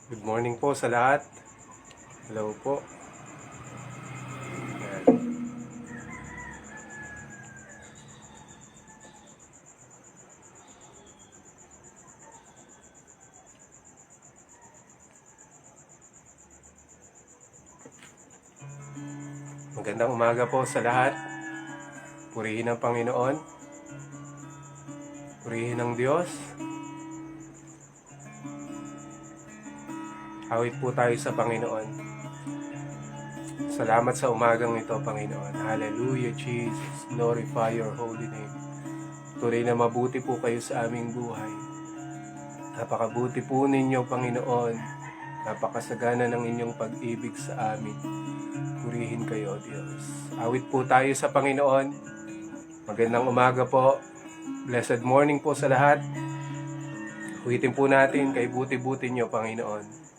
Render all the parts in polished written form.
Good morning po sa lahat. Hello po. Yan. Magandang umaga po sa lahat. Purihin ang Panginoon. Purihin ang Diyos. Awit po tayo sa Panginoon. Salamat sa umagang ito, Panginoon. Hallelujah, Jesus. Glorify your holy name. Tuloy na mabuti po kayo sa aming buhay. Napakabuti po ninyo, Panginoon. Napakasagana ng inyong pag-ibig sa amin. Purihin kayo, Diyos. Awit po tayo sa Panginoon. Magandang umaga po. Blessed morning po sa lahat. Huwitin po natin kay buti-buti nyo, Panginoon.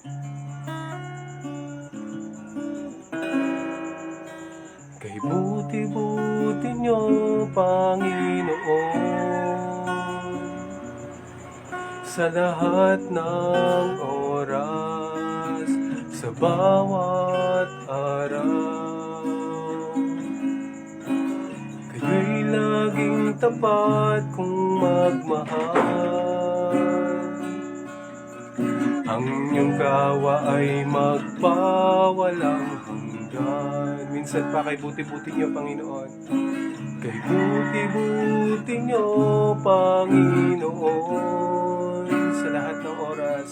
Kay buti-buti nyo, Panginoon, sa lahat ng oras, sa bawat araw. Kayo'y laging tapat kung magmahal. Ang iyong gawa ay magpawalang hanggan. Minsan pa kay buti-buti niyo, Panginoon. Kay buti-buti niyo, Panginoon, sa lahat ng oras,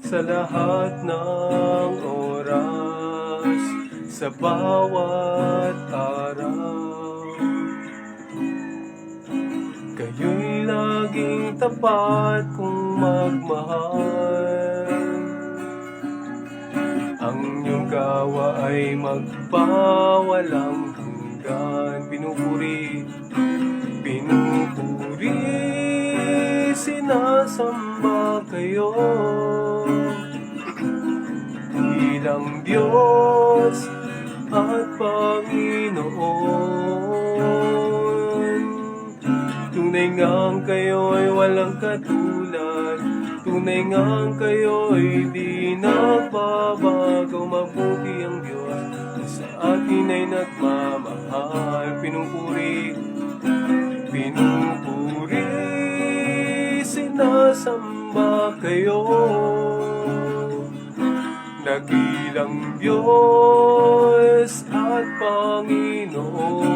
sa lahat ng oras, sa bawat araw. Kayo'y laging tapat kung magmahal. Ang iyong gawa ay magpawalang hanggan. Pinupuri, sinasamba kayo bilang Diyos at Panginoon. Tunay ngang kayo ay walang katulad. Tunay ngang kayo ay di nagbabago. Mabuti ang Diyos sa atin ay nagmamahal. Pinupuri, sinasamba kayo. Dakilang Diyos at Panginoon.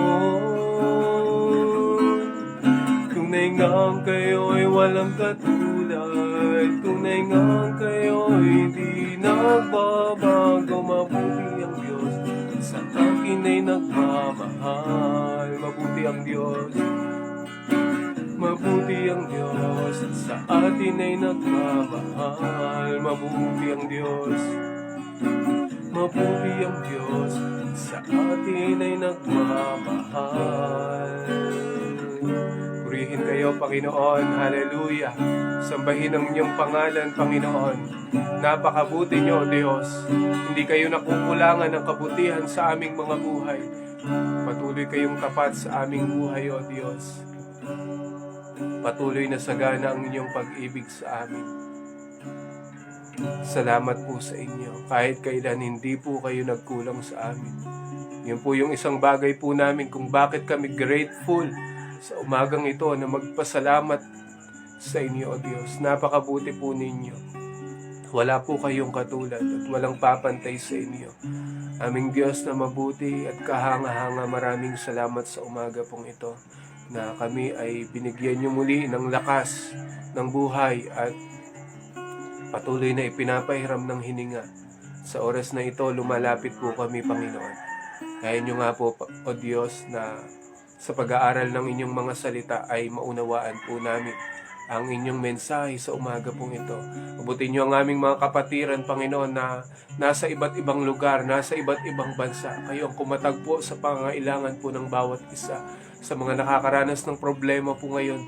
Tunay ngang kayo ay walang katulad. Tunay ngang kayo ay di nagbabago. Mabuti ang Diyos sa akin ay nagmamahal. Mabuti ang Diyos. Mabuti ang Diyos sa atin ay nagmamahal. Mabuti ang Diyos. Mabuti ang Diyos sa atin ay nagmamahal. Purihin kayo, Panginoon. Hallelujah. Sambahin ang inyong pangalan, Panginoon. Napakabuti niyo, Diyos. Hindi kayo nakukulangan ng kabutihan sa aming mga buhay. Patuloy kayong tapat sa aming buhay, O Diyos. Patuloy na sagana ang inyong pag-ibig sa amin. Salamat po sa inyo. Kahit kailan hindi po kayo nagkulang sa amin. Yun po yung isang bagay po namin kung bakit kami grateful sa umagang ito na magpasalamat sa inyo, O Diyos. Napakabuti po ninyo. Wala po kayong katulad at walang papantay sa inyo. Aming Diyos na mabuti at kahanga-hanga, maraming salamat sa umaga pong ito na kami ay binigyan niyo muli ng lakas ng buhay at patuloy na ipinapahiram ng hininga. Sa oras na ito, lumalapit po kami, Panginoon. Kaya niyo nga po, O Diyos, na sa pag-aaral ng inyong mga salita ay maunawaan po namin ang inyong mensahe sa umaga pong ito. Mabuti niyo ang aming mga kapatiran, Panginoon, na nasa iba't ibang lugar, nasa iba't ibang bansa. Kayo ang kumatagpo sa pangailangan po ng bawat isa. Sa mga nakakaranas ng problema po ngayon,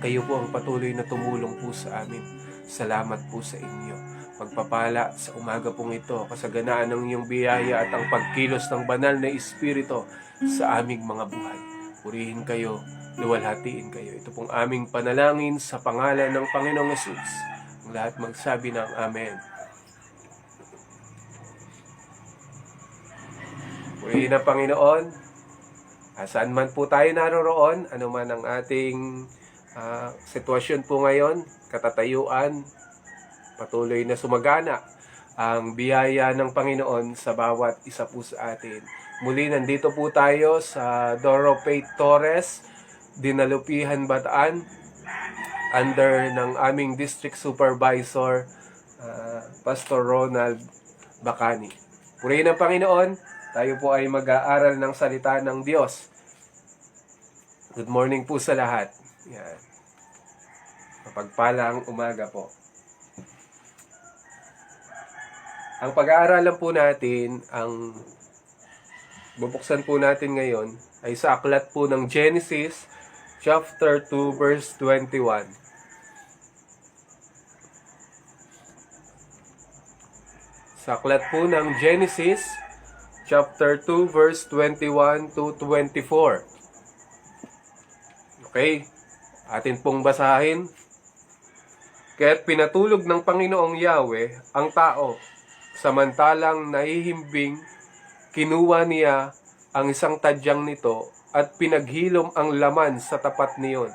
kayo po ang patuloy na tumulong po sa amin. Salamat po sa inyo. Pagpapala sa umaga pong ito, kasaganaan ng iyong biyaya at ang pagkilos ng banal na Espiritu sa aming mga buhay. Purihin kayo, luwalhatiin kayo. Ito pong aming panalangin sa pangalan ng Panginoong Hesus. Ang lahat magsabi ng Amen. Purihin ang Panginoon. Saan man po tayo naroroon, ano man ang ating sitwasyon po ngayon, katatayuan, patuloy na sumagana ang biyaya ng Panginoon sa bawat isa po sa atin. Muli nandito po tayo sa Doropay Torres, Dinalupihan, Bataan, under ng aming District Supervisor, Pastor Ronald Bacani. Purihin ang Panginoon, tayo po ay mag-aaral ng salita ng Diyos. Good morning po sa lahat. Yan. Mapagpalang umaga po. Ang pag-aaralan po natin, ang bubuksan po natin ngayon, ay sa aklat po ng Genesis, chapter 2, verse 21. Sa aklat po ng Genesis, chapter 2, verse 21 to 24. Okay, atin pong basahin. Kaya't pinatulog ng Panginoong Yahweh ang tao, samantalang nahihimbing, kinuha niya ang isang tadyang nito at pinaghilom ang laman sa tapat niyon.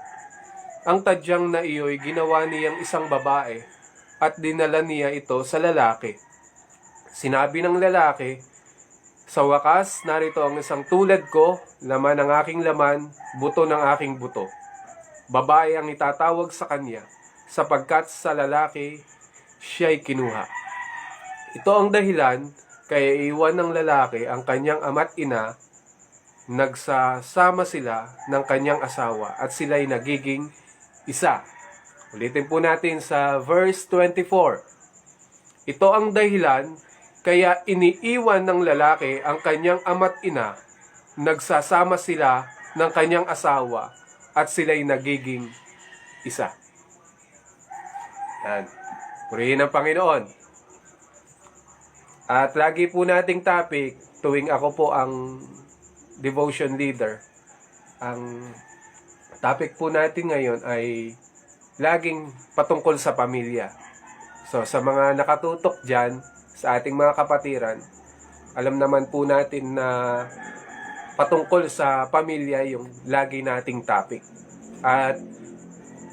Ang tadyang na iyo'y ginawa niyang isang babae at dinala niya ito sa lalaki. Sinabi ng lalaki, sa wakas, narito ang isang tulad ko, laman ng aking laman, buto ng aking buto. Babae ang itatawag sa kanya, sapagkat sa lalaki siya'y kinuha. Ito ang dahilan, kaya iwan ng lalaki ang kanyang ama't ina, nagsasama sila ng kanyang asawa, at sila'y nagiging isa. Ulitin po natin sa verse 24. Ito ang dahilan, kaya iniiwan ng lalaki ang kanyang ama't ina, nagsasama sila ng kanyang asawa, at sila'y nagiging isa. Yan. Purihin ang Panginoon. At lagi po nating topic, tuwing ako po ang devotion leader, ang topic po natin ngayon ay laging patungkol sa pamilya. So, sa mga nakatutok dyan, sa ating mga kapatiran, alam naman po natin na patungkol sa pamilya yung lagi nating topic. At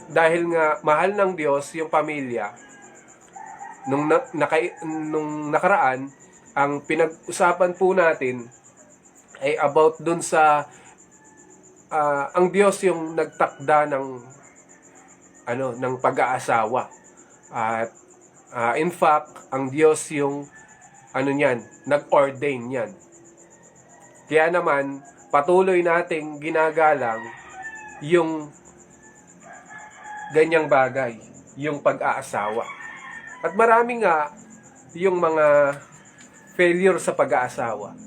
dahil nga mahal ng Diyos yung pamilya, nung nakaraan, ang pinag-usapan po natin ay about dun sa ang Diyos yung nagtakda ng pag-aasawa. At in fact, ang Diyos yung nag-ordain yan. Kaya naman, patuloy nating ginagalang yung ganyang bagay, yung pag-aasawa. At marami nga yung mga failure sa pag-aasawa.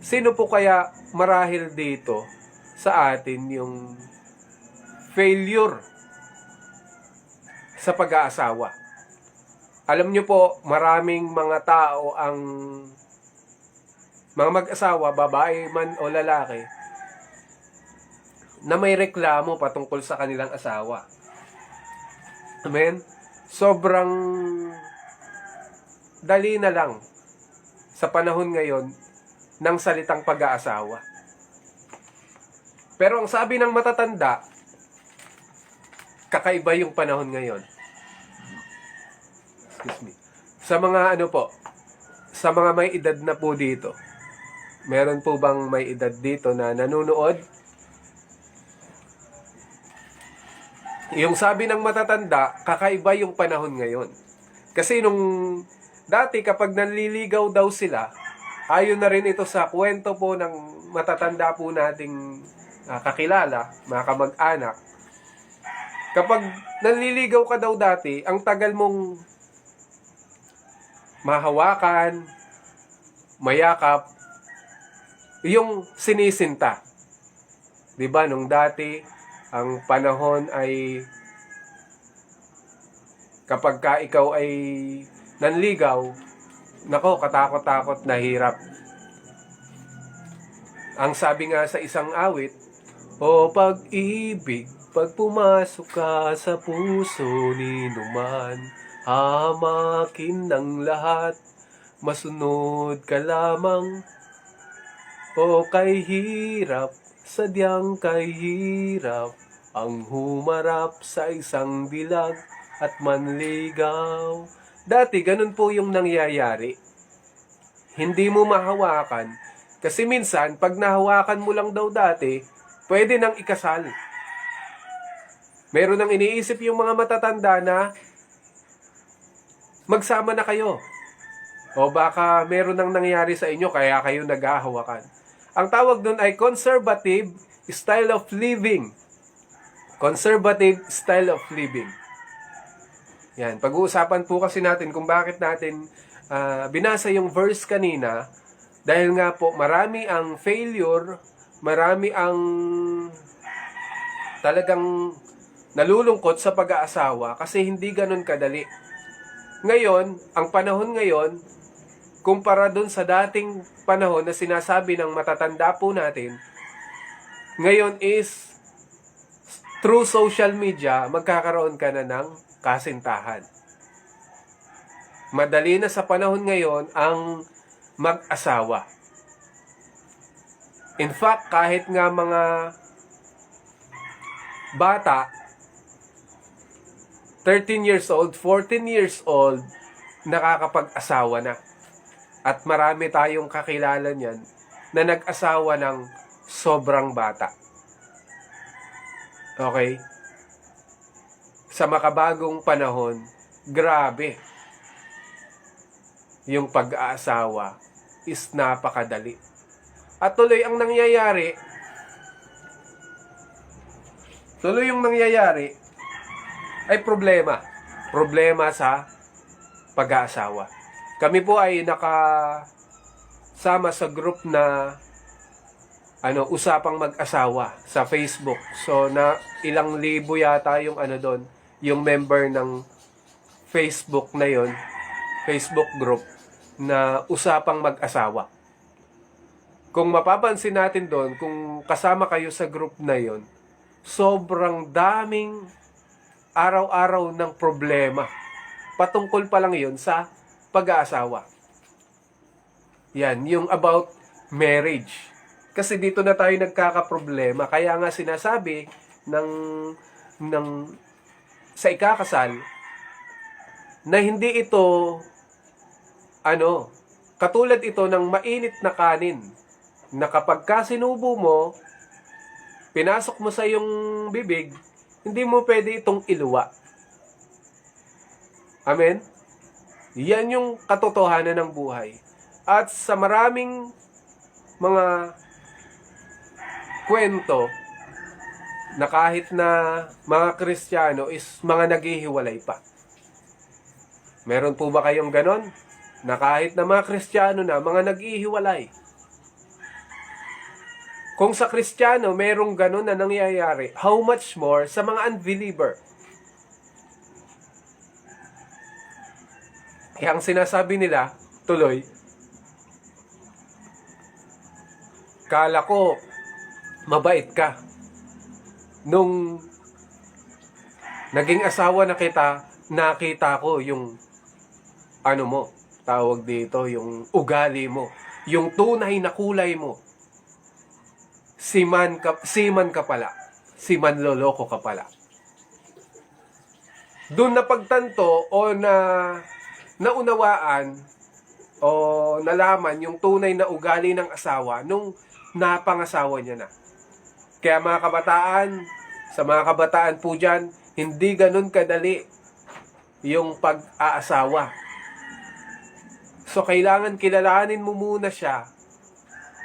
Sino po kaya marahil dito sa atin yung failure sa pag-aasawa? Alam nyo po, maraming mga tao ang mga mag-asawa, babae man o lalaki, na may reklamo patungkol sa kanilang asawa. Amen? Sobrang dali na lang sa panahon ngayon ng salitang pag-aasawa. Pero ang sabi ng matatanda, kakaiba yung panahon ngayon. Sa mga sa mga may edad na po dito, meron po bang may edad dito na nanonood? Yung sabi ng matatanda, kakaiba yung panahon ngayon. Kasi nung dati kapag nanliligaw daw sila, ayon na rin ito sa kwento po ng matatanda po nating kakilala, mga kamag-anak. Kapag nanliligaw ka daw dati, ang tagal mong mahawakan, mayakap, yung sinisinta. 'Di ba nung dati ang panahon ay kapag ka ikaw ay nanligaw, nako, katakot-takot na hirap. Ang sabi nga sa isang awit, o pag-ibig, Pag pumasok ka sa puso ni numan, hamakin ng lahat, masunod ka lamang. O kay hirap, sadyang kay hirap, ang humarap sa isang dilag at manligaw. Dati, ganun po yung nangyayari. Hindi mo mahawakan. Kasi minsan, pag nahawakan mo lang daw dati, pwede nang ikasal. Meron nang iniisip yung mga matatanda na magsama na kayo. O baka meron nang nangyari sa inyo kaya kayo naghahawakan. Ang tawag doon ay conservative style of living. Conservative style of living. Yan, pag-uusapan po kasi natin kung bakit natin binasa yung verse kanina. Dahil nga po marami ang failure, marami ang talagang nalulungkot sa pag-aasawa kasi hindi ganun kadali. Ngayon, ang panahon ngayon, kumpara dun sa dating panahon na sinasabi ng matatanda po natin, ngayon is, through social media, magkakaroon ka na ng kasintahan. Madali na sa panahon ngayon ang mag-asawa. In fact, kahit nga mga bata, 13 years old, 14 years old, nakakapag-asawa na. At marami tayong kakilala niyan na nag-asawa ng sobrang bata. Okay? Sa makabagong panahon, grabe. Yung pag-aasawa is napakadali. At tuloy yung nangyayari ay problema. Problema sa pag-aasawa. Kami po ay nakasama sa group na usapang mag-asawa sa Facebook. So na ilang libo yata yung doon, yung member ng Facebook na yon, Facebook group na usapang mag-asawa. Kung mapapansin natin doon, kung kasama kayo sa group na yon, sobrang daming araw-araw ng problema. Patungkol pa lang yun sa pag-aasawa. Yan, yung about marriage. Kasi dito na tayo nagkakaproblema. Kaya nga sinasabi sa ikakasal na hindi ito katulad ito ng mainit na kanin na kapag ka sinubo mo, pinasok mo sa iyong bibig, hindi mo pwede itong iluwa. Amen? Yan yung katotohanan ng buhay. At sa maraming mga kwento na kahit na mga Kristiyano is mga naghihiwalay pa. Meron po ba kayong ganon? Na kahit na mga Kristiyano na, mga naghihiwalay. Kung sa Kristiyano, merong ganon na nangyayari, how much more sa mga unbeliever? Kaya ang sinasabi nila, tuloy, kala ko, mabait ka. Nung naging asawa na kita, nakita ko yung tawag dito, yung ugali mo, yung tunay na kulay mo. Siman ka pala. Simanloloko ka pala. Doon na pagtanto o naunawaan o nalaman yung tunay na ugali ng asawa nung napangasawa niya na. Kaya sa mga kabataan po dyan, hindi ganun kadali yung pag-aasawa. So, kailangan kilalanin mo muna siya.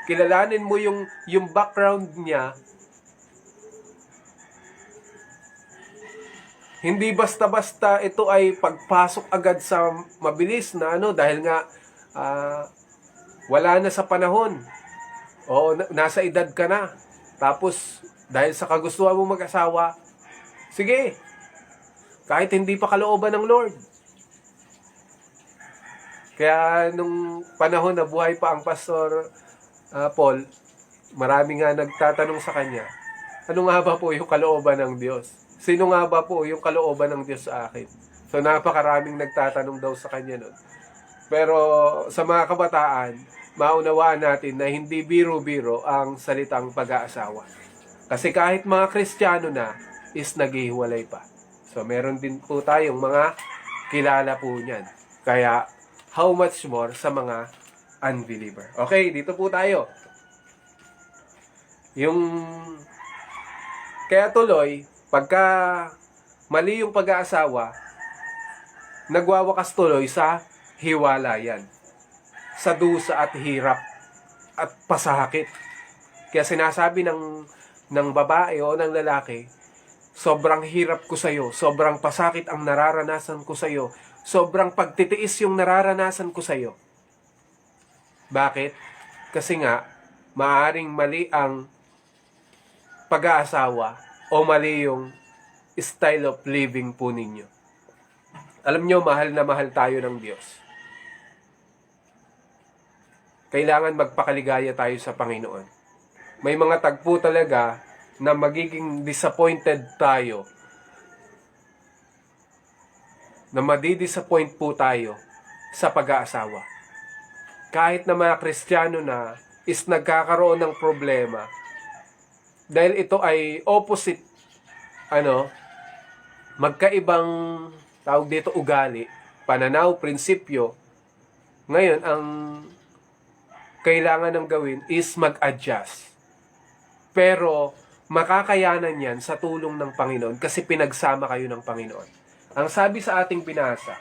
Kilalanin mo yung background niya. Hindi basta-basta ito ay pagpasok agad sa mabilis na dahil nga wala na sa panahon. O nasa edad ka na. Tapos, dahil sa kagustuhan mo mag-asawa, sige, kahit hindi pa kalooban ng Lord. Kaya nung panahon na buhay pa ang Pastor Paul, marami nga nagtatanong sa kanya, Ano nga ba po yung kalooban ng Diyos? Sino nga ba po yung kalooban ng Diyos sa akin? So napakaraming nagtatanong daw sa kanya nun. Pero sa mga kabataan, maunawaan natin na hindi biro-biro ang salitang pag-aasawa. Kasi kahit mga Kristiyano na, is naghihiwalay pa. So meron din po tayong mga kilala po niyan. Kaya, how much more sa mga unbeliever. Okay, dito po tayo. Kaya tuloy, pagka mali yung pag-aasawa, nagwawakas tuloy sa hiwalayan, sa dusa at hirap at pasakit. Kaya sinasabi ng babae o ng lalaki, sobrang hirap ko sa'yo, sobrang pasakit ang nararanasan ko sa'yo, sobrang pagtitiis yung nararanasan ko sa'yo. Bakit? Kasi nga, maaring mali ang pag-aasawa o mali yung style of living po ninyo. Alam nyo, mahal na mahal tayo ng Diyos. Kailangan magpakaligaya tayo sa Panginoon. May mga tagpo talaga na magiging disappointed tayo. Na madidisappoint po tayo sa pag-aasawa. Kahit na mga Kristiyano na is nagkakaroon ng problema. Dahil ito ay opposite, magkaibang tawag dito ugali, pananaw, prinsipyo. Ngayon, ang kailangan ng gawin is mag-adjust. Pero, makakayanan yan sa tulong ng Panginoon kasi pinagsama kayo ng Panginoon. Ang sabi sa ating binasa,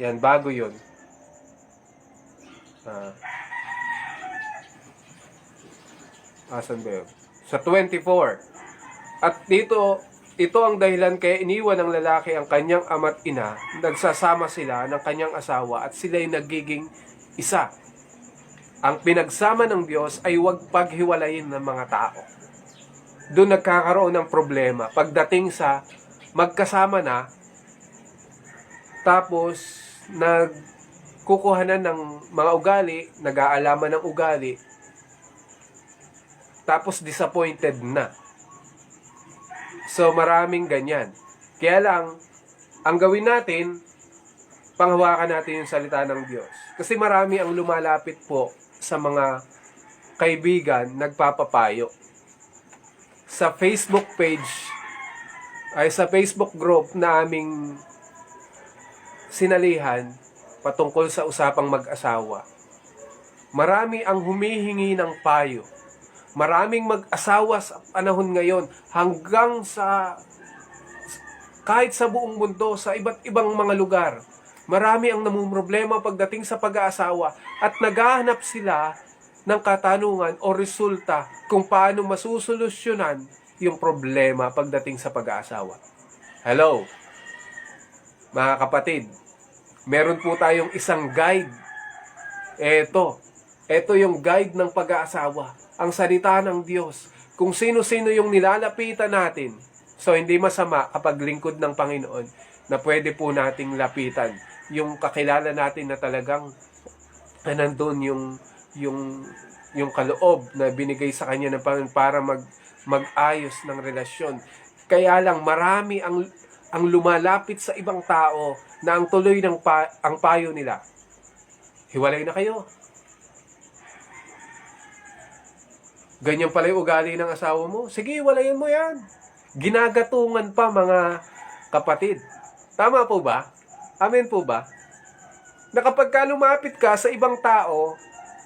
yan, bago yun. Asan ba yun? Sa 24. At dito, ito ang dahilan kaya iniwan ng lalaki ang kanyang ama't ina, nagsasama sila ng kanyang asawa at sila'y nagiging isa. Ang pinagsama ng Diyos ay huwag paghiwalayin ng mga tao. Doon nagkakaroon ng problema. Pagdating sa magkasama na, tapos nagkukuhanan ng mga ugali, nag-aalaman ng ugali, tapos disappointed na. So maraming ganyan. Kaya lang, ang gawin natin, panghawakan natin yung salita ng Diyos. Kasi marami ang lumalapit po sa mga kaibigan nagpapapayo. Sa Facebook page, ay sa Facebook group na aming sinalihan patungkol sa usapang mag-asawa. Marami ang humihingi ng payo. Maraming mag-asawa sa panahon ngayon hanggang sa kahit sa buong mundo, sa iba't ibang mga lugar. Marami ang namumroblema pagdating sa pag-aasawa at naghahanap sila ng katanungan o resulta kung paano masusolusyonan yung problema pagdating sa pag-aasawa. Hello, mga kapatid, meron po tayong isang guide. Ito yung guide ng pag-aasawa. Ang salita ng Diyos. Kung sino-sino yung nilalapitan natin. So, hindi masama kapag lingkod ng Panginoon na pwede po nating lapitan. Yung kakilala natin na talagang nandun yung kaloob na binigay sa kanya ng Panginoon para mag-ayos ng relasyon. Kaya lang marami ang lumalapit sa ibang tao na ang tuloy ng ang payo nila. Hiwalay na kayo. Ganyan pala yung ugali ng asawa mo. Sige, hiwalayin mo yan. Ginagatungan pa mga kapatid. Tama po ba? Amen po ba? Na kapag ka lumapit ka sa ibang tao,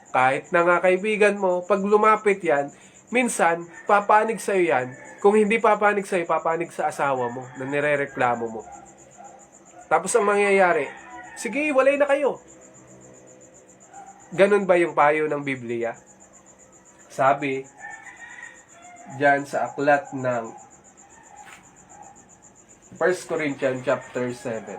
kahit na nga kaibigan mo, pag lumapit yan, minsan, papanig sa'yo yan. Kung hindi papanig sa'yo, papanig sa asawa mo na nirereklamo mo. Tapos ang mangyayari, sige, walay na kayo. Ganun ba yung payo ng Biblia? Sabi, dyan sa aklat ng 1 Corinthians chapter 7.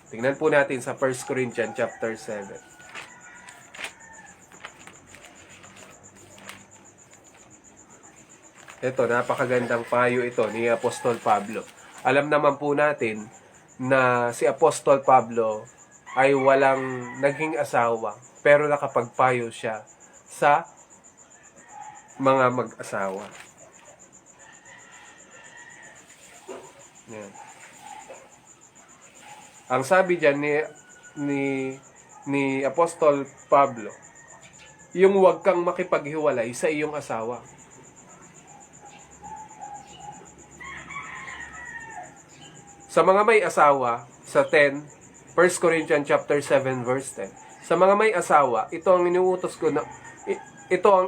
Tingnan po natin sa 1 Corinthians chapter 7. Ito, napakagandang payo ito ni Apostol Pablo. Alam naman po natin na si Apostol Pablo ay walang naging asawa, pero nakapagpayo siya sa mga mag-asawa. Yan. Ang sabi diyan ni Apostol Pablo, yung huwag kang makipaghiwalay sa iyong asawa. Sa mga may asawa, sa 1 Corinthians chapter 7 verse 10. Sa mga may asawa, ito ang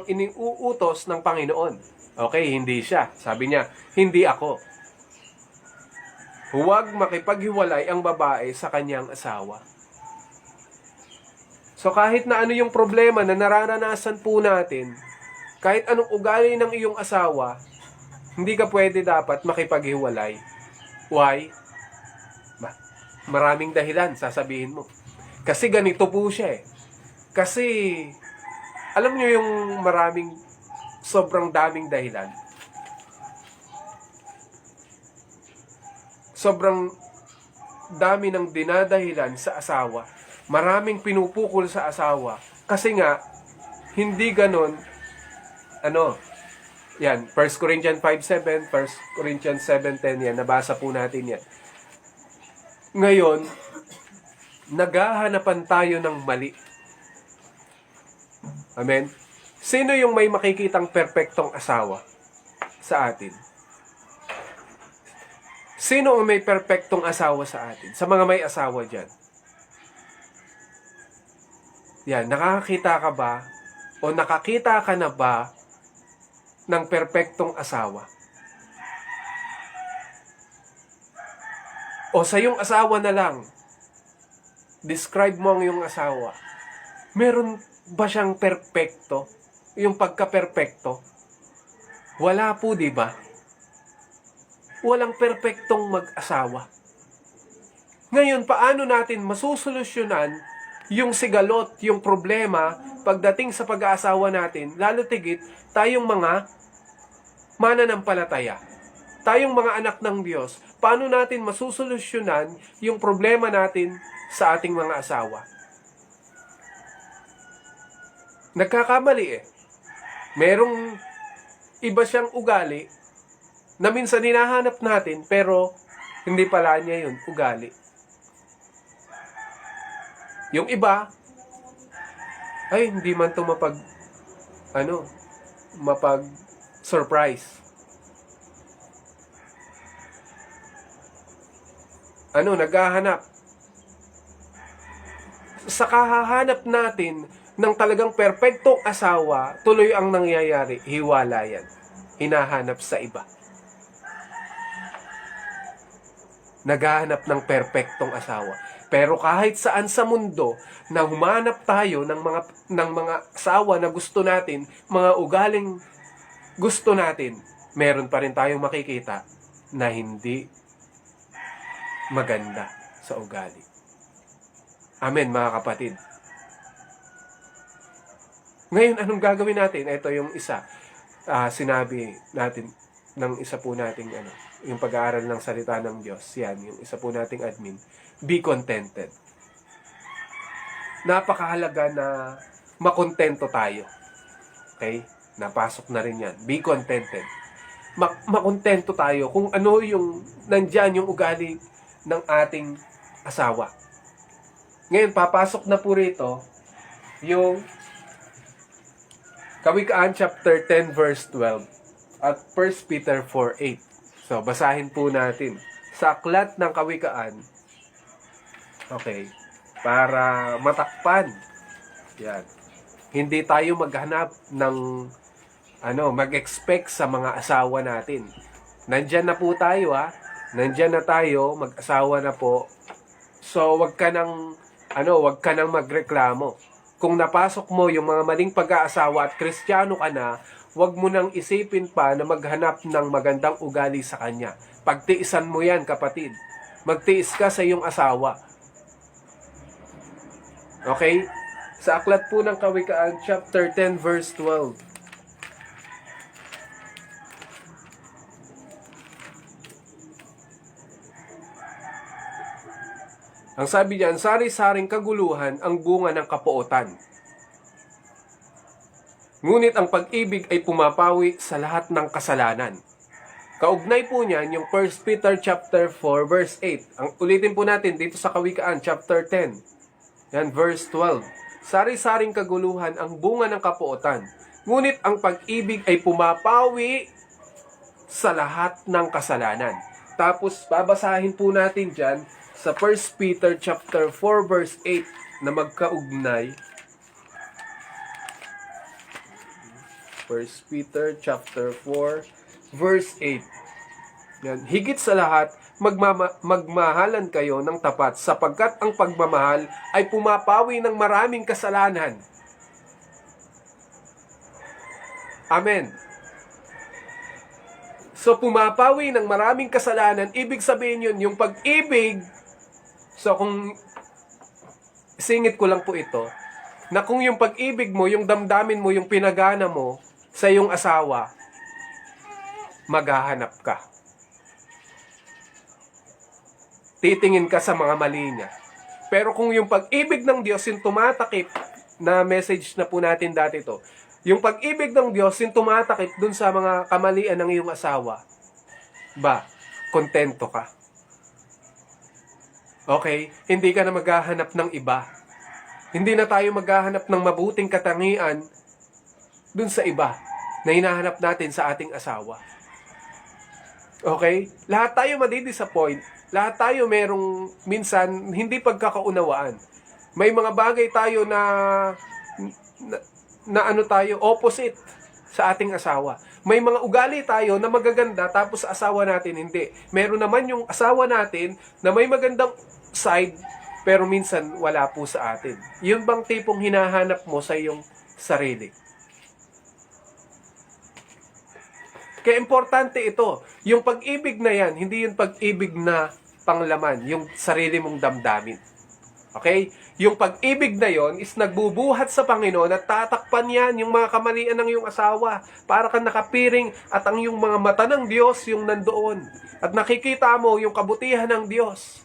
iniuutos ng Panginoon. Okay, hindi siya. Sabi niya, hindi ako. Huwag makipaghiwalay ang babae sa kanyang asawa. So kahit na ano yung problema na nararanasan po natin, kahit anong ugali ng iyong asawa, hindi ka pwede dapat makipaghiwalay. Why? Maraming dahilan, sasabihin mo. Kasi ganito po siya eh. Kasi, alam nyo yung sobrang daming dahilan. Sobrang dami ng dinadahilan sa asawa. Maraming pinupukol sa asawa. Kasi nga, hindi ganon, yan, 1 Corinthians 5:7, 1 Corinthians 7:10, yan, nabasa po natin yan. Ngayon, naghahanapan tayo ng mali. Amen? Sino yung may makikitang perpektong asawa sa atin? Sino ang may perpektong asawa sa atin? Sa mga may asawa dyan. Yan, nakakita ka ba o nakakita ka na ba ng perpektong asawa? O sa iyong asawa na lang, describe mo ang iyong asawa. Meron ba siyang perpekto? Yung pagka-perpekto? Wala po, di ba? Walang perpektong mag-asawa. Ngayon, paano natin masusolusyonan yung sigalot, yung problema pagdating sa pag-aasawa natin, lalo tigit tayong mga mananampalataya, tayong mga anak ng Diyos, paano natin masusolusyonan yung problema natin sa ating mga asawa? Nagkakamali eh. Merong iba siyang ugali na minsan hinahanap natin pero hindi pala niya yun ugali. Yung iba, ay hindi man to mapag-surprise. Naghahanap. Sa kahahanap natin ng talagang perpektong asawa, tuloy ang nangyayari, hiwalayan. Hinahanap sa iba. Naghahanap ng perpektong asawa. Pero kahit saan sa mundo na humanap tayo ng mga asawa na gusto natin, mga ugaling gusto natin, meron pa rin tayong makikita na hindi maganda sa ugali. Amen, mga kapatid. Ngayon, anong gagawin natin? Ito yung isa. Sinabi natin ng isa po nating yung pag-aaral ng salita ng Diyos. Yan, yung isa po nating admin. Be contented. Napakahalaga na makontento tayo. Okay? Napasok na rin yan. Be contented. Makontento tayo kung ano yung nandyan yung ugali ng ating asawa. Ngayon, papasok na po rito yung Kawikaan chapter 10 verse 12 at 1 Peter 4:8. So, basahin po natin. Sa aklat ng Kawikaan, okay, para matakpan. Yan. Hindi tayo maghanap ng mag-expect sa mga asawa natin. Nandyan na po tayo Nandyan na tayo, mag-asawa na po. So, wag ka nang magreklamo. Kung napasok mo yung mga maling pag-aasawa at Kristiyano ka na, wag mo nang isipin pa na maghanap ng magandang ugali sa kanya. Pagtiisan mo yan, kapatid. Magtiis ka sa iyong asawa. Okay? Sa aklat po ng Kawikaan, chapter 10, verse 12. Ang sabi diyan, sari-saring kaguluhan ang bunga ng kapuotan. Ngunit ang pag-ibig ay pumapawi sa lahat ng kasalanan. Kaugnay po niyan yung 1 Peter chapter 4 verse 8. Ang ulitin po natin dito sa Kawikaan chapter 10. Yan verse 12. Sari-saring kaguluhan ang bunga ng kapuotan. Ngunit ang pag-ibig ay pumapawi sa lahat ng kasalanan. Tapos babasahin po natin diyan sa 1 Peter chapter 4 verse 8 na magkaugnay. 1 Peter chapter 4 verse 8. Yan. Higit sa lahat, magmahalan kayo ng tapat sapagkat ang pagmamahal ay pumapawi ng maraming kasalanan. Amen. So pumapawi ng maraming kasalanan, ibig sabihin yun, yung pag-ibig, so kung singit ko lang po ito, na kung yung pag-ibig mo, yung damdamin mo, yung pinagana mo sa iyong asawa, maghahanap ka. Titingin ka sa mga mali niya. Pero kung yung pag-ibig ng Diyos, yung tumatakip, na message na po natin dati ito, yung pag-ibig ng Diyos, yung tumatakip dun sa mga kamalian ng iyong asawa, kontento ka. Okay? Hindi ka na maghahanap ng iba. Hindi na tayo maghahanap ng mabuting katangian dun sa iba na hinahanap natin sa ating asawa. Okay? Lahat tayo madidisappoint. Lahat tayo merong minsan hindi pagkakaunawaan. May mga bagay tayo na ano tayo, opposite sa ating asawa. May mga ugali tayo na magaganda tapos sa asawa natin hindi. Meron naman yung asawa natin na may magandang side pero minsan wala po sa atin. Yun bang tipong hinahanap mo sa iyong sarili? Kaya importante ito. Yung pag-ibig na yan, hindi yung pag-ibig na panglaman, yung sarili mong damdamin. Okay? Yung pag-ibig na yon is nagbubuhat sa Panginoon at tatakpan yan yung mga kamalian ng iyong asawa para kang nakapiring at ang yung mga mata ng Diyos yung nandoon. At nakikita mo yung kabutihan ng Diyos.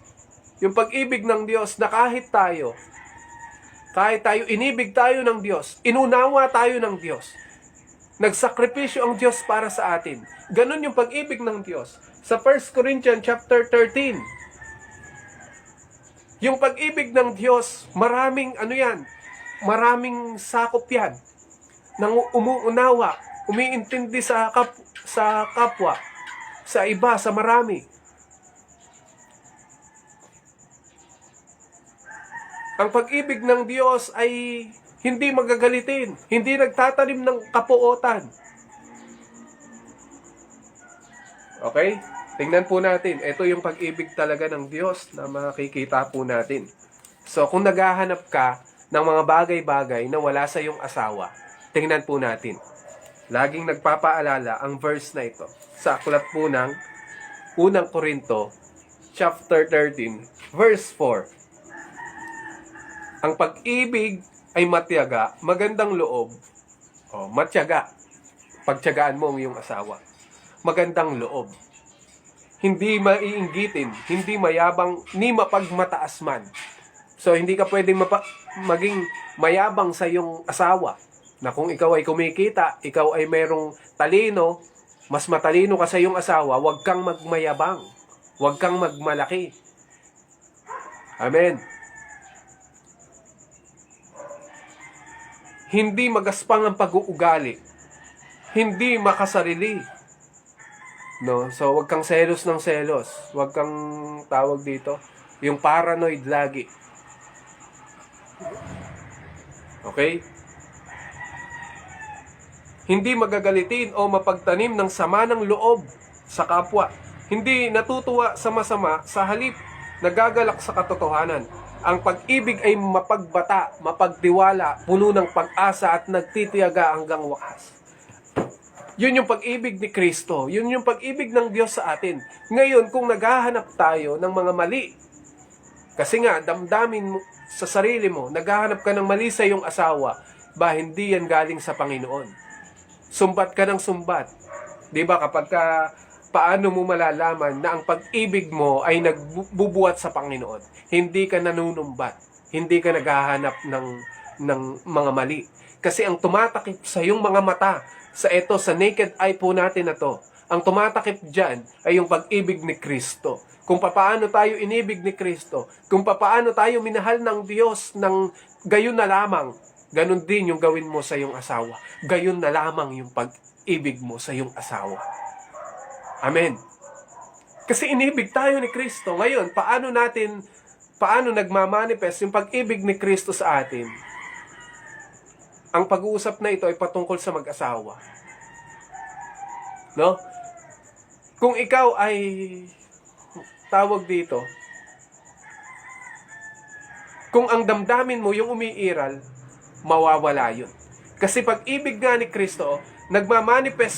Yung pag-ibig ng Diyos na kahit tayo inibig tayo ng Diyos, inunawa tayo ng Diyos, nagsakripisyo ang Diyos para sa atin. Ganon yung pag-ibig ng Diyos. Sa 1 Corinthians chapter 13, yung pag-ibig ng Diyos, maraming sakop yan. Nang umuunawa, umiintindi sa kapwa, sa iba, sa marami. Ang pag-ibig ng Diyos ay hindi magagalitin, hindi nagtatanim ng kapuotan. Okay? Tingnan po natin. Ito yung pag-ibig talaga ng Diyos na makikita po natin. So, kung naghahanap ka ng mga bagay-bagay na wala sa iyong asawa, tingnan po natin. Laging nagpapaalala ang verse na ito. Sa aklat po ng Unang Korinto, chapter 13, verse 4. Ang pag-ibig ay matyaga, magandang loob. Matyaga. Pagtyagaan mo ang iyong asawa. Magandang loob. Hindi maiinggitin, hindi mayabang, ni mapagmataas man. So, hindi ka pwedeng maging mayabang sa iyong asawa. Na kung ikaw ay kumikita, ikaw ay merong talino, mas matalino ka sa iyong asawa, huwag kang magmayabang. Huwag kang magmalaki. Amen. Hindi magaspang ang pag-uugali. Hindi makasarili. No? So, wag kang selos ng selos. Wag kang tawag dito. Yung paranoid lagi. Okay? Hindi magagalitin o mapagtanim ng sama ng loob sa kapwa. Hindi natutuwa sa masama, sa halip nagagalak sa katotohanan. Ang pag-ibig ay mapagbata, mapagtiwala, puno ng pag-asa at nagtitiyaga hanggang wakas. Yun yung pag-ibig ni Kristo. Yun yung pag-ibig ng Diyos sa atin. Ngayon, kung naghahanap tayo ng mga mali, kasi nga, damdamin mo sa sarili mo, naghahanap ka ng mali sa iyong asawa, hindi yan galing sa Panginoon. Sumbat ka ng sumbat. Diba kapag paano mo malalaman na ang pag-ibig mo ay nagbubuhat sa Panginoon? Hindi ka nanunumbat. Hindi ka naghahanap ng ng mga mali. Kasi ang tumatakip sa yung mga mata, sa naked eye po natin na to, ang tumatakip dyan ay yung pag-ibig ni Kristo. Kung papaano tayo inibig ni Kristo, kung papaano tayo minahal ng Diyos ng gayon na lamang, ganun din yung gawin mo sa iyong asawa. Gayon na lamang yung pag-ibig mo sa iyong asawa. Amen. Kasi inibig tayo ni Kristo. Ngayon, paano nagmamanifest yung pag-ibig ni Kristo sa atin? Ang pag-uusap na ito ay patungkol sa mag-asawa. No? Kung ikaw ay tawag dito, kung ang damdamin mo yung umiiral, mawawala yun. Kasi pag-ibig nga ni Kristo, magmamanifest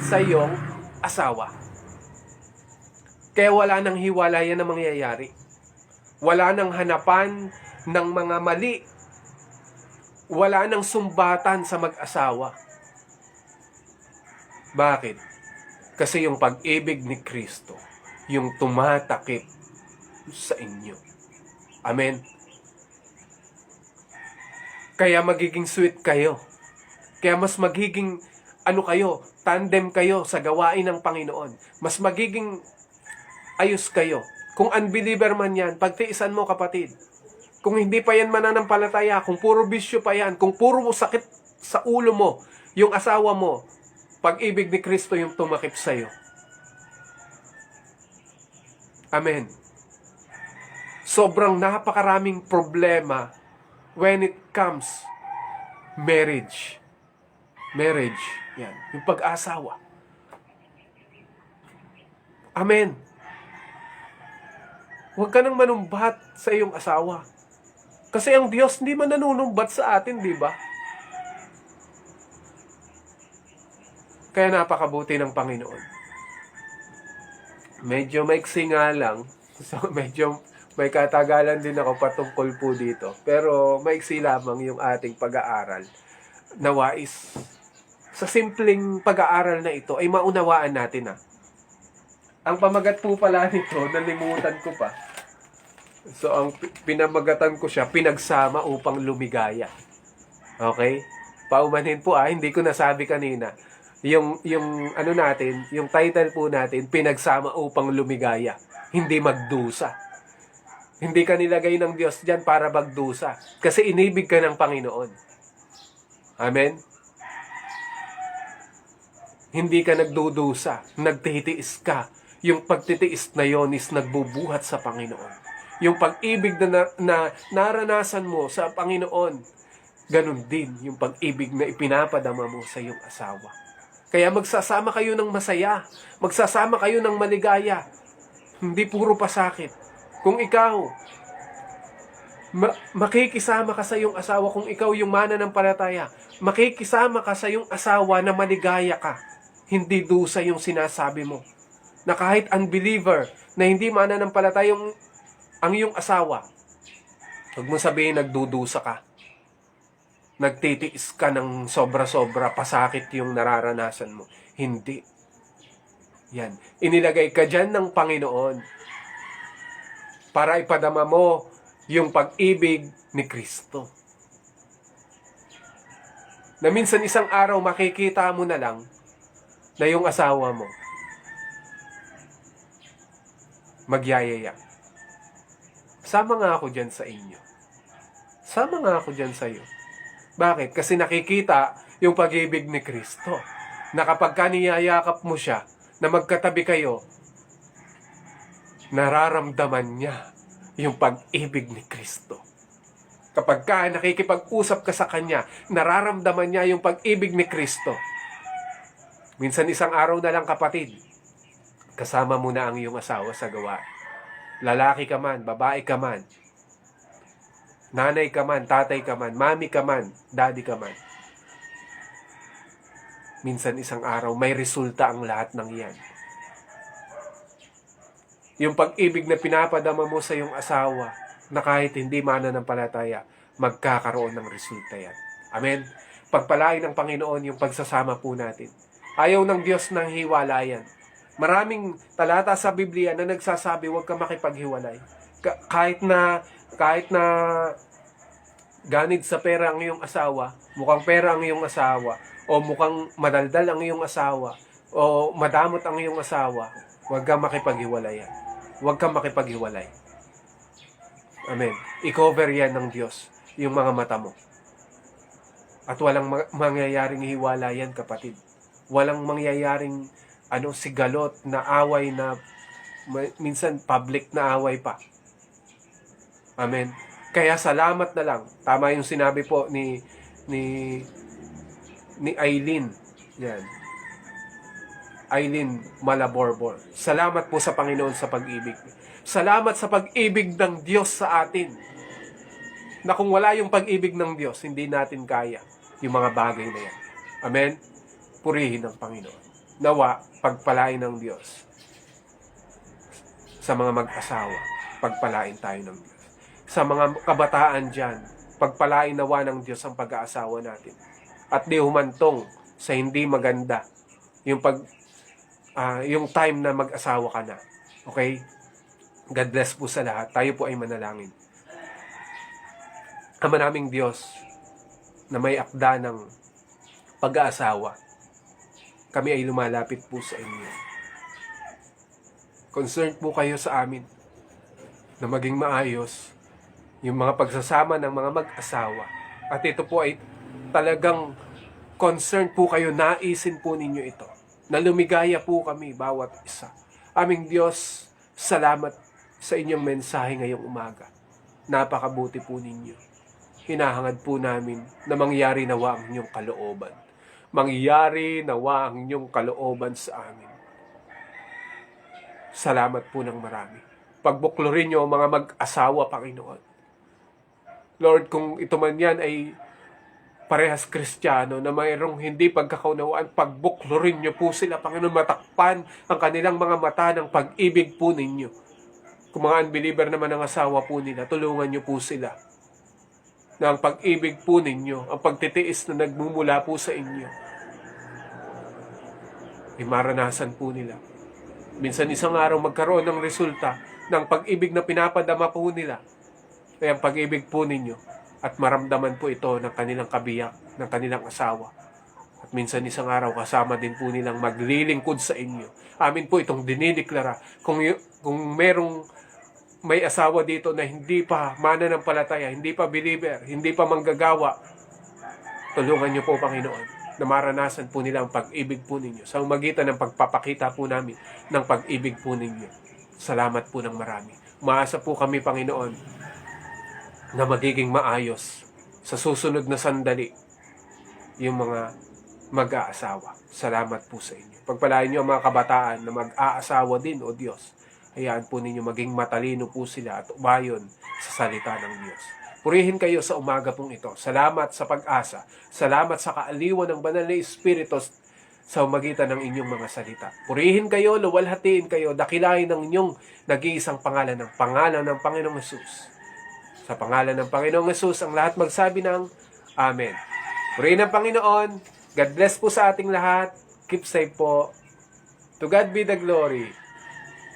sa iyong asawa. Kaya wala nang hiwalayan na mangyayari. Wala nang hanapan ng mga mali. Wala nang sumbatan sa mag-asawa. Bakit? Kasi yung pag-ibig ni Kristo, yung tumatakip sa inyo. Amen? Kaya magiging sweet kayo. Kaya mas magiging, tandem kayo sa gawain ng Panginoon. Mas magiging ayos kayo. Kung unbeliever man yan, pagtiisan mo kapatid. Kung hindi pa yan mananampalataya, kung puro bisyo pa yan, kung puro sakit sa ulo mo, yung asawa mo, pag-ibig ni Kristo yung tumakip sa'yo. Amen. Sobrang napakaraming problema when it comes marriage. Marriage. Yan. Yung pag-asawa. Amen. Huwag ka nang manumbat sa iyong asawa. Kasi ang Diyos hindi man nanunumbat sa atin, di ba? Kaya napakabuti ng Panginoon. Medyo maiksi nga lang. So, medyo may katagalan din ako patungkol po dito. Pero maiksi lamang yung ating pag-aaral. Nawais. Sa simpleng pag-aaral na ito ay maunawaan natin . Ang pamagat po pala nito, nalimutan ko pa. So, ang pinamagatan ko siya, pinagsama upang lumigaya. Okay? Paumanhin po hindi ko nasabi kanina. Yung title po natin, pinagsama upang lumigaya. Hindi magdusa. Hindi ka nilagay ng Diyos dyan para magdusa. Kasi inibig ka ng Panginoon. Amen? Hindi ka nagdudusa. Nagtitiis ka. Yung pagtitiis na yon is nagbubuhat sa Panginoon. Yung pag-ibig na naranasan mo sa Panginoon, ganun din yung pag-ibig na ipinapadama mo sa iyong asawa. Kaya magsasama kayo ng masaya. Magsasama kayo ng maligaya. Hindi puro pasakit. Kung ikaw, makikisama ka sa iyong asawa, kung ikaw yung mananampalataya, makikisama ka sa iyong asawa na maligaya ka. Hindi dusa yung sinasabi mo. Na kahit unbeliever, na hindi mananampalataya ang iyong asawa, huwag mo sabihin nagdudusa ka. Nagtitiis ka ng sobra-sobra, pasakit yung nararanasan mo. Hindi. Yan. Inilagay ka dyan ng Panginoon para ipadama mo yung pag-ibig ni Kristo. Na minsan isang araw makikita mo na lang na yung asawa mo magyayaya. Sama nga ako dyan sa inyo. Sama nga ako dyan sa iyo. Bakit? Kasi nakikita yung pag-ibig ni Kristo. Na kapag niyayakap mo siya, na magkatabi kayo, nararamdaman niya yung pag-ibig ni Kristo. Kapag nakikipag-usap ka sa Kanya, nararamdaman niya yung pag-ibig ni Kristo. Minsan isang araw na lang kapatid, kasama mo na ang iyong asawa sa gawain. Lalaki ka man, babae ka man, nanay ka man, tatay ka man, mami ka man, daddy ka man. Minsan isang araw, may resulta ang lahat ng iyan. Yung pag-ibig na pinapadama mo sa iyong asawa, na kahit hindi mananampalataya, magkakaroon ng resulta yan. Amen? Pagpalain ng Panginoon yung pagsasama po natin. Ayaw ng Diyos ng hiwalayan. Maraming talata sa Biblia na nagsasabi, huwag ka makipaghiwalay. Kahit na ganid sa pera ang iyong asawa, mukhang pera ang iyong asawa, o mukhang madaldal ang iyong asawa, o madamot ang iyong asawa, huwag kang makipaghiwalayan. Huwag kang makipaghiwalay. Amen. I-cover yan ng Diyos, yung mga mata mo. At walang mangyayaring hiwala yan, kapatid. Walang mangyayaring sigalot na away na minsan public na away pa. Amen. Kaya salamat na lang. Tama yung sinabi po ni Eileen. Yan. Eileen Malaborbor. Salamat po sa Panginoon sa pag-ibig. Salamat sa pag-ibig ng Diyos sa atin. Na kung wala yung pag-ibig ng Diyos, hindi natin kaya yung mga bagay na yan. Amen? Purihin ng Panginoon. Nawa, pagpalain ng Diyos sa mga mag-asawa. Pagpalain tayo ng Diyos. Sa mga kabataan dyan, pagpalain nawa ng Diyos ang pag-aasawa natin. At di humantong sa hindi maganda yung time na mag-asawa ka na. Okay? God bless po sa lahat. Tayo po ay manalangin. Ama naming Diyos na may akda ng pag-aasawa, kami ay lumalapit po sa inyo. Concerned po kayo sa amin na maging maayos yung mga pagsasama ng mga mag-asawa. At ito po ay talagang concerned po kayo, naisin po ninyo ito. Na lumigaya po kami bawat isa. Aming Diyos, salamat sa inyong mensahe ngayong umaga. Napakabuti po ninyo. Hinahangad po namin na mangyari nawa ang inyong kalooban. Mangyari nawa ang inyong kalooban sa amin. Salamat po ng marami. Pagbuklorin nyo ang mga mag-asawa, Panginoon. Lord, kung ito man yan ay parehas Kristiyano na mayroong hindi pagkakaunawaan, pagbuklorin nyo po sila, Panginoon, matakpan ang kanilang mga mata ng pag-ibig po ninyo. Kung mga unbeliever naman ang asawa po nila, tulungan nyo po sila na ang pag-ibig po ninyo, ang pagtitiis na nagmumula po sa inyo, ay maranasan po nila. Minsan isang araw magkaroon ng resulta ng pag-ibig na pinapadama po nila. Kaya ang pag-ibig po ninyo at maramdaman po ito ng kanilang kabiyak, ng kanilang asawa. At minsan isang araw kasama din po nilang maglilingkod sa inyo. Amin po itong dinideklara. Kung may asawa dito na hindi pa mananampalataya, hindi pa believer, hindi pa manggagawa, tulungan niyo po, Panginoon, na maranasan po nila ang pag-ibig po ninyo sa magitan ng pagpapakita po namin ng pag-ibig po ninyo. Salamat po ng marami. Umaasa po kami, Panginoon, na magiging maayos sa susunod na sandali yung mga mag-aasawa. Salamat po sa inyo. Pagpalain niyo ang mga kabataan na mag-aasawa din, O Diyos. Hayaan po ninyo maging matalino po sila at umayon sa salita ng Diyos. Purihin kayo sa umaga pong ito. Salamat sa pag-asa. Salamat sa kaaliwan ng banal na Espiritu sa umagitan ng inyong mga salita. Purihin kayo, luwalhatiin kayo, dakilain ng inyong nag-iisang pangalan ng Panginoong Hesus. Sa pangalan ng Panginoong Hesus, ang lahat magsabi ng Amen. Purihin ang Panginoon. God bless po sa ating lahat. Keep safe po. To God be the glory.